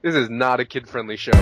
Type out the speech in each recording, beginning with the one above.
This is not a kid-friendly show.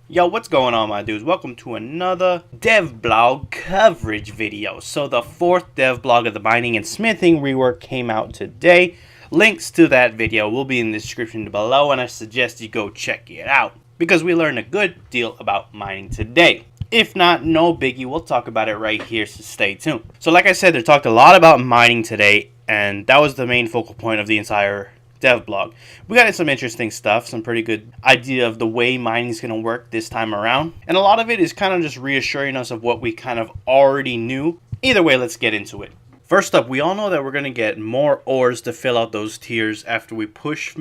Yo, what's going on, my dudes? Welcome to another dev blog coverage video. So the fourth dev blog of the mining and smithing rework came out today. Links to that video will be in the description below, and I suggest you go check it out because we learned a good deal about mining today. If not, no biggie, we'll talk about it right here, so stay tuned. So like I said, they talked a lot about mining today, and that was the main focal point of the entire dev blog. We got some interesting stuff, some pretty good idea of the way mining is going to work this time around, and a lot of it is kind of just reassuring us of what we kind of already knew. Either way, let's get into it. First up, we all know that we're going to get more ores to fill out those tiers after we push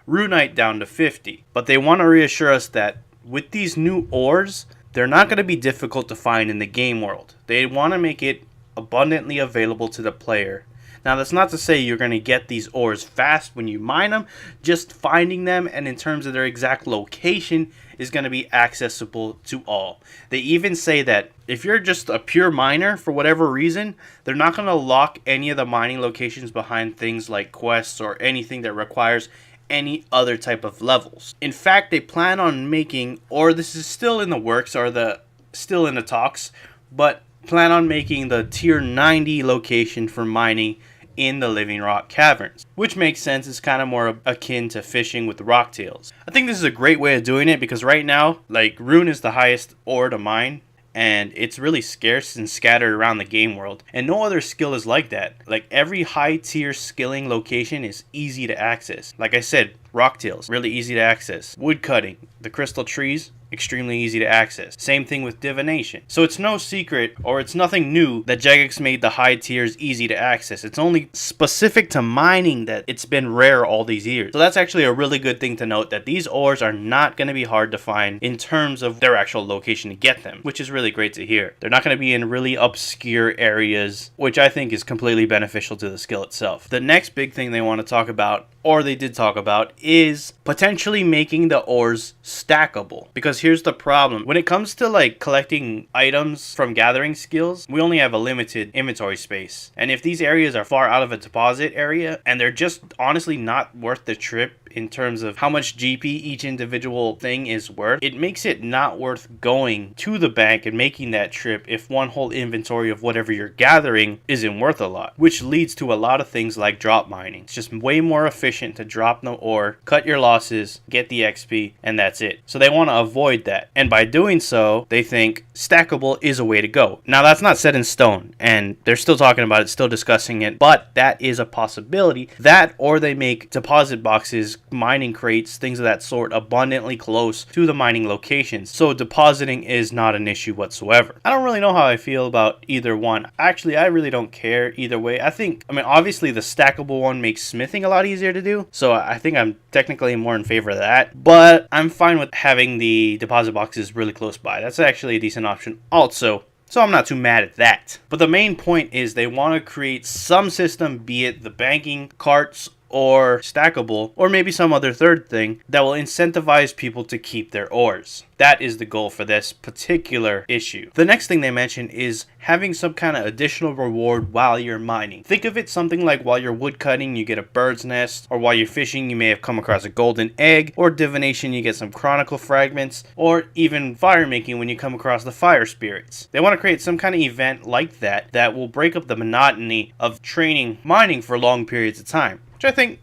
Runite down to 50, but they want to reassure us that with these new ores, they're not going to be difficult to find in the game world. They want to make it abundantly available to the player. Now, that's not to say you're going to get these ores fast when you mine them. Just finding them, and in terms of their exact location, is going to be accessible to all. They even say that if you're just a pure miner for whatever reason, they're not going to lock any of the mining locations behind things like quests or anything that requires any other type of levels. In fact, they plan on making, or this is still in the works, or still in the talks, but plan on making the tier 90 location for mining in the Living Rock Caverns, which makes sense. It's kind of more akin to fishing with rocktails. I think this is a great way of doing it because right now, like, Rune is the highest ore to mine, and it's really scarce and scattered around the game world, and no other skill is like that. Like, every high tier skilling location is easy to access. Like I said, rocktails, really easy to access. Woodcutting, the crystal trees, extremely easy to access. Same thing with divination. So it's no secret, or it's nothing new, that Jagex made the high tiers easy to access. It's only specific to mining that it's been rare all these years. So that's actually a really good thing to note, that these ores are not going to be hard to find in terms of their actual location to get them, which is really great to hear. They're not going to be in really obscure areas, which I think is completely beneficial to the skill itself. The next big thing they want to talk about, or they did talk about, is potentially making the ores stackable. Because here's the problem. When it comes to like collecting items from gathering skills, we only have a limited inventory space. And if these areas are far out of a deposit area, and they're just honestly not worth the trip in terms of how much GP each individual thing is worth, it makes it not worth going to the bank and making that trip if one whole inventory of whatever you're gathering isn't worth a lot, which leads to a lot of things like drop mining. It's just way more efficient to drop the ore, cut your losses, get the XP, and that's it. So they want to avoid that, and by doing so, they think stackable is a way to go. Now, that's not set in stone, and they're still talking about it, still discussing it, but that is a possibility. That, or they make deposit boxes, mining crates, things of that sort, abundantly close to the mining locations, so depositing is not an issue whatsoever. I don't really know how I feel about either one. Actually, I really don't care either way. I mean, obviously the stackable one makes smithing a lot easier to do, so I think I'm technically more in favor of that, but I'm fine with having the deposit boxes really close by. That's actually a decent option also, so I'm not too mad at that. But the main point is they want to create some system, be it the banking, carts, or stackable, or maybe some other third thing that will incentivize people to keep their ores. That is the goal for this particular issue. The next thing they mention is having some kind of additional reward while you're mining. Think of it something like while you're woodcutting, you get a bird's nest, or while you're fishing, you may have come across a golden egg, or divination, you get some chronicle fragments, or even fire making when you come across the fire spirits. They want to create some kind of event like that that will break up the monotony of training mining for long periods of time, which I think,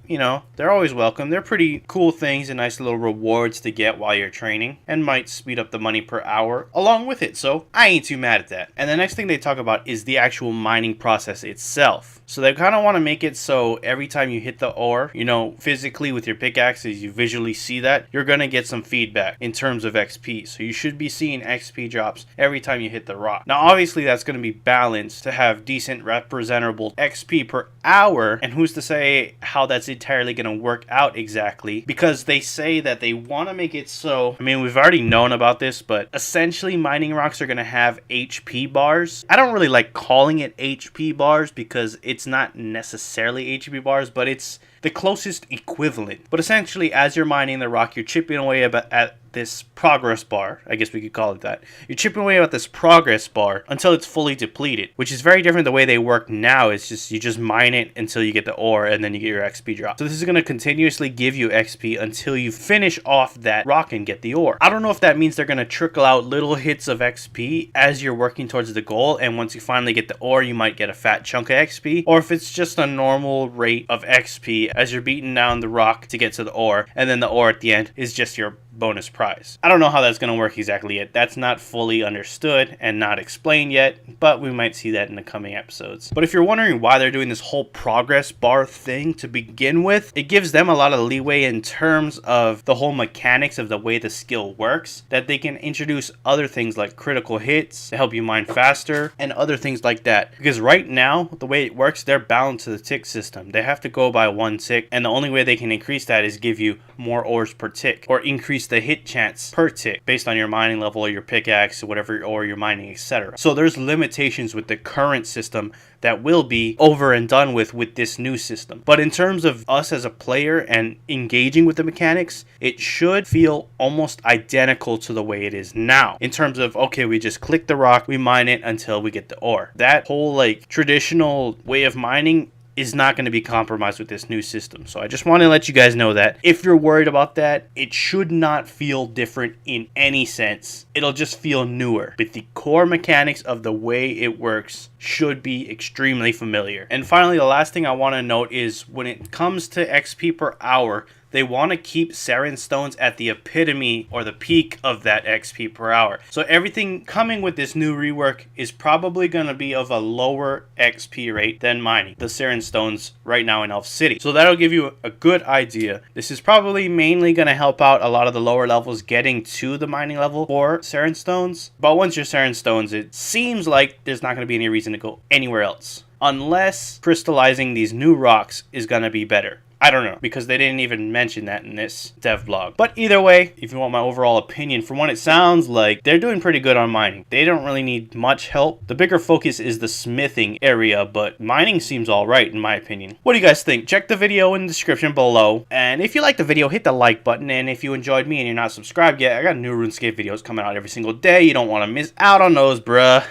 they're always welcome. They're pretty cool things and nice little rewards to get while you're training, and might speed up the money per hour along with it, so I ain't too mad at that. And the next thing they talk about is the actual mining process itself. So they kind of want to make it so every time you hit the ore, physically with your pickaxes, you visually see that, you're going to get some feedback in terms of XP. So you should be seeing XP drops every time you hit the rock. Now, obviously, that's going to be balanced to have decent representable XP per hour, and who's to say how that's entirely going to work out exactly, because they say that they want to make it so, we've already known about this, but essentially mining rocks are going to have HP bars. I don't really like calling it HP bars because it's not necessarily HP bars, but it's the closest equivalent. But essentially, as you're mining the rock, you're chipping away at this progress bar. I guess we could call it that. You're chipping away at this progress bar until it's fully depleted, which is very different the way they work now. It's just you just mine it until you get the ore, and then you get your XP drop. So this is going to continuously give you XP until you finish off that rock and get the ore. I don't know if that means they're going to trickle out little hits of XP as you're working towards the goal, and once you finally get the ore, you might get a fat chunk of XP, or if it's just a normal rate of XP as you're beating down the rock to get to the ore, and then the ore at the end is just your bonus prize. I don't know how that's going to work exactly yet. That's not fully understood and not explained yet, but we might see that in the coming episodes. But if you're wondering why they're doing this whole progress bar thing to begin with, it gives them a lot of leeway in terms of the whole mechanics of the way the skill works, that they can introduce other things like critical hits to help you mine faster and other things like that. Because right now, the way it works, they're bound to the tick system. They have to go by 1 tick, and the only way they can increase that is give you more ores per tick, or increase the hit chance per tick based on your mining level or your pickaxe or whatever ore you're mining, etc. So there's limitations with the current system that will be over and done with this new system. But in terms of us as a player and engaging with the mechanics, it should feel almost identical to the way it is now. In terms of, okay, we just click the rock, we mine it until we get the ore. That whole like traditional way of mining is not going to be compromised with this new system. So I just want to let you guys know that if you're worried about that, it should not feel different in any sense. It'll just feel newer. But the core mechanics of the way it works should be extremely familiar. And finally, the last thing I want to note is when it comes to XP per hour, they want to keep Sarin stones at the epitome or the peak of that XP per hour. So everything coming with this new rework is probably going to be of a lower XP rate than mining the Sarin stones right now in Elf City. So that'll give you a good idea. This is probably mainly going to help out a lot of the lower levels getting to the mining level for Sarin stones. But once you're Sarin stones, it seems like there's not going to be any reason to go anywhere else, unless crystallizing these new rocks is going to be better. I don't know, because they didn't even mention that in this dev blog. But either way, if you want my overall opinion, from what it sounds like, they're doing pretty good on mining. They don't really need much help. The bigger focus is the smithing area, but mining seems alright in my opinion. What do you guys think? Check the video in the description below. And if you liked the video, hit the like button. And if you enjoyed me and you're not subscribed yet, I got new RuneScape videos coming out every single day. You don't want to miss out on those, bruh.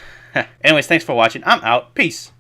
Anyways, thanks for watching. I'm out. Peace.